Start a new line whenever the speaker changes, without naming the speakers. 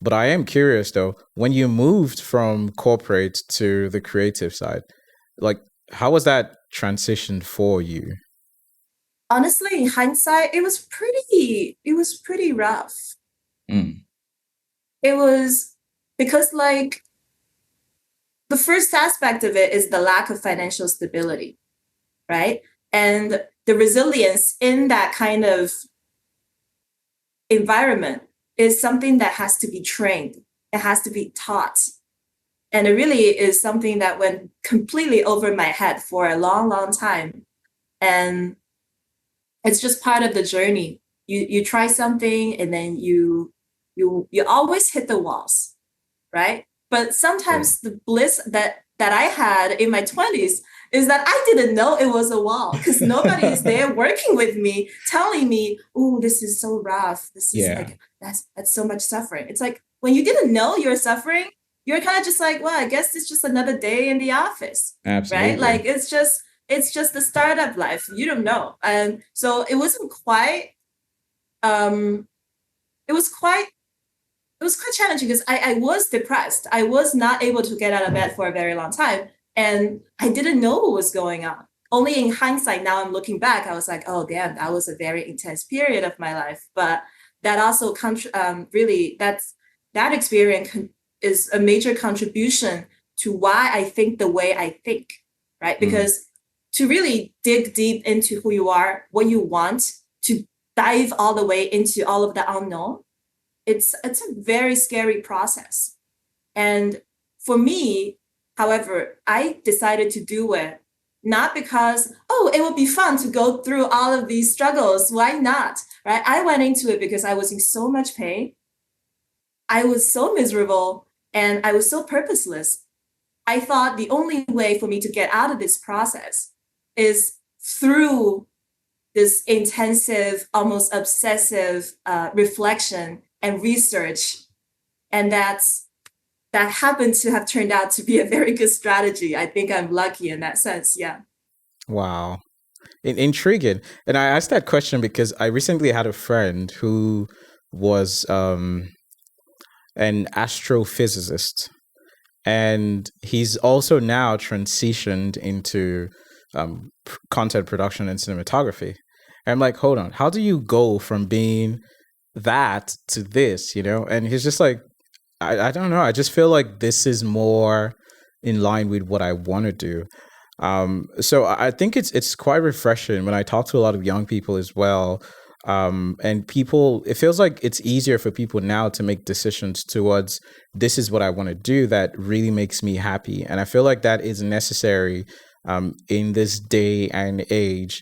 But I am curious though, when you moved from corporate to the creative side, like how was that transition for you?
Honestly, in hindsight, it was pretty rough.
Mm.
It was because like the first aspect of it is the lack of financial stability, right? And the resilience in that kind of environment is something that has to be trained. It has to be taught. And it really is something that went completely over my head for a long, long time. And it's just part of the journey. You try something and then you always hit the walls, right? But
True.
sometimes the bliss that I had in my 20s is that I didn't know it was a wall because nobody is there working with me, telling me, "Oh, this is so rough. This is
Yeah,
like that's so much suffering." It's like when you didn't know you're suffering, you're kind of just like, "Well, I guess it's just another day in the office." Right?
absolutely.
Like it's just the startup life. You don't know. And so um it was quite it was quite challenging because I was depressed. I was not able to get out of bed for a very long time. And I didn't know what was going on. Only in hindsight, now I'm looking back, I was like, oh, damn, that was a very intense period of my life. But that also, really, that experience is a major contribution to why I think the way I think, right?
Mm.
Because to really dig deep into who you are, what you want, to dive all the way into all of the unknown, it's a very scary process. And for me, however, I decided to do it not because, oh, it would be fun to go through all of these struggles. Why not? Right? I went into it because I was in so much pain. I was so miserable and I was so purposeless. I thought the only way for me to get out of this process is through this intensive, almost obsessive reflection and research. And that happened to have turned out to be a very good strategy. I think I'm lucky in that sense. Yeah.
Wow. Intriguing. And I asked that question because I recently had a friend who was an astrophysicist, and he's also now transitioned into content production and cinematography. And I'm like, hold on, how do you go from being that to this, you know? And he's just like, I don't know. I just feel like this is more in line with what I want to do. So I think it's quite refreshing when I talk to a lot of young people as well. And people, it feels like it's easier for people now to make decisions towards this is what I want to do that really makes me happy. And I feel like that is necessary in this day and age.